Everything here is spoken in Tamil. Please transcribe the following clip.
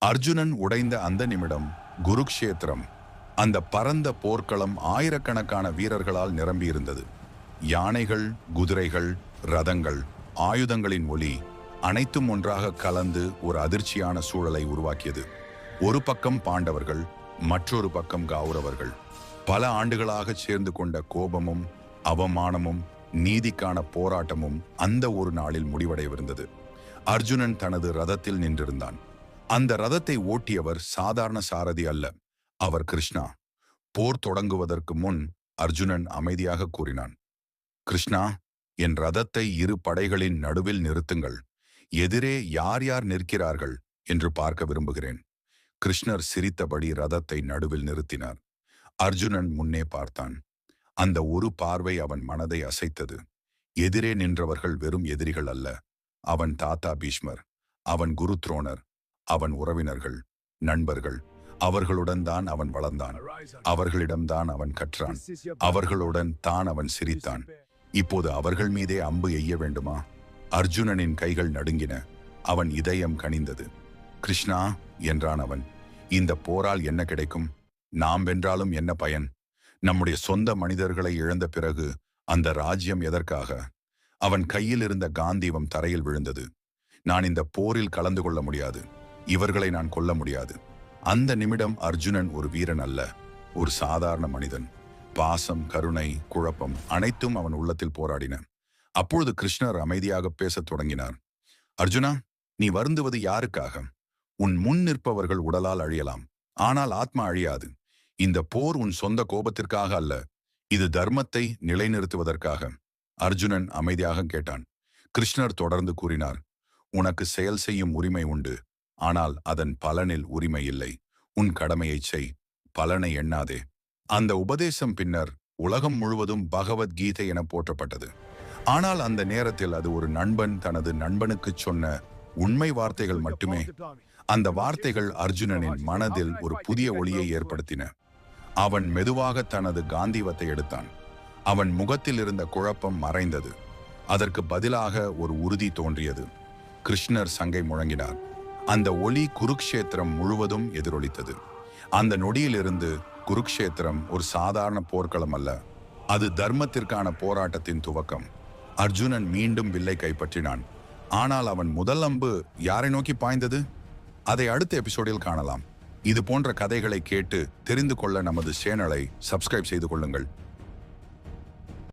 அர்ஜுனன் உடைந்த அந்த நிமிடம் குருக்ஷேத்திரம், அந்த பரந்த போர்க்களம் ஆயிரக்கணக்கான வீரர்களால் நிரம்பியிருந்தது. யானைகள், குதிரைகள், ரதங்கள், ஆயுதங்களின் ஒலி அனைத்தும் ஒன்றாக கலந்து ஒரு அதிர்ச்சியான சூழலை உருவாக்கியது. ஒரு பக்கம் பாண்டவர்கள், மற்றொரு பக்கம் கௌரவர்கள். பல ஆண்டுகளாக சேர்ந்து கொண்ட கோபமும் அவமானமும் நீதிக்கான போராட்டமும் அந்த ஒரு நாளில் முடிவடைவிருந்தது. அர்ஜுனன் தனது ரதத்தில் நின்றிருந்தான். அந்த ரதத்தை ஓட்டியவர் சாதாரண சாரதி அல்ல, அவர் கிருஷ்ணா. போர் தொடங்குவதற்கு முன் அர்ஜுனன் அமைதியாக கூறினான், கிருஷ்ணா, என் ரதத்தை இரு படைகளின் நடுவில் நிறுத்துங்கள். எதிரே யார் யார் நிற்கிறார்கள் என்று பார்க்க விரும்புகிறேன். கிருஷ்ணர் சிரித்தபடி ரதத்தை நடுவில் நிறுத்தினார். அர்ஜுனன் முன்னே பார்த்தான். அந்த ஒரு பார்வை அவன் மனதை அசைத்தது. எதிரே நின்றவர்கள் வெறும் எதிரிகள் அல்ல. அவன் தாத்தா பீஷ்மர், அவன் குரு துரோணர், அவன் உறவினர்கள், நண்பர்கள். அவர்களுடன் தான் அவன் வளர்ந்தான். அவர்களிடம்தான் அவன் கற்றான். அவர்களுடன் தான் அவன் சிரித்தான். இப்போது அவர்கள் மீதே அம்பு எய்ய வேண்டுமா? அர்ஜுனனின் கைகள் நடுங்கின. அவன் இதயம் கனிந்தது. கிருஷ்ணா என்றான் அவன், இந்த போரால் என்ன கிடைக்கும்? நாம் வென்றாலும் என்ன பயன்? நம்முடைய சொந்த மனிதர்களை இழந்த பிறகு அந்த ராஜ்யம் எதற்காக? அவன் கையில் இருந்த காந்தீபம் தரையில் விழுந்தது. நான் இந்த போரில் கலந்து கொள்ள முடியாது. இவர்களை நான் கொல்ல முடியாது. அந்த நிமிடம் அர்ஜுனன் ஒரு வீரன் அல்ல, ஒரு சாதாரண மனிதன். பாசம், கருணை, குழப்பம் அனைத்தும் அவன் உள்ளத்தில் போராடின. அப்பொழுது கிருஷ்ணர் அமைதியாக பேசத் தொடங்கினார். அர்ஜுனா, நீ வருந்துவது யாருக்காக? உன் முன் நிற்பவர்கள் உடலால் அழியலாம், ஆனால் ஆத்மா அழியாது. இந்த போர் உன் சொந்த கோபத்திற்காக அல்ல, இது தர்மத்தை நிலைநிறுத்துவதற்காக. அர்ஜுனன் அமைதியாக கேட்டான். கிருஷ்ணர் தொடர்ந்து கூறினார், உனக்கு செயல் செய்யும் உரிமை உண்டு, ஆனால் அதன் பலனில் உரிமை இல்லை. உன் கடமையை செய், பலனை எண்ணாதே. அந்த உபதேசம் பின்னர் உலகம் முழுவதும் பகவத்கீதை என போற்றப்பட்டது. ஆனால் அந்த நேரத்தில் அது ஒரு நண்பன் தனது நண்பனுக்கு சொன்ன உண்மை வார்த்தைகள் மட்டுமே. அந்த வார்த்தைகள் அர்ஜுனனின் மனதில் ஒரு புதிய ஒளியை ஏற்படுத்தின. அவன் மெதுவாக தனது காந்தீபத்தை எடுத்தான். அவன் முகத்தில் இருந்த குழப்பம் மறைந்தது. அதற்கு பதிலாக ஒரு உறுதி தோன்றியது. கிருஷ்ணர் சங்கை முழங்கினார். அந்த ஒளி குருக்ஷேத்திரம் முழுவதும் எதிரொலித்தது. அந்த நொடியிலிருந்து குருக்ஷேத்திரம் ஒரு சாதாரண போர்க்களம் அல்ல, அது தர்மத்திற்கான போராட்டத்தின் துவக்கம். அர்ஜுனன் மீண்டும் வில்லை கைப்பற்றினான். ஆனால் அவன் முதல் அம்பு யாரை நோக்கி பாய்ந்தது? அதை அடுத்த எபிசோடில் காணலாம். இது போன்ற கதைகளை கேட்டு தெரிந்து கொள்ள நமது சேனலை சப்ஸ்கிரைப் செய்து கொள்ளுங்கள்.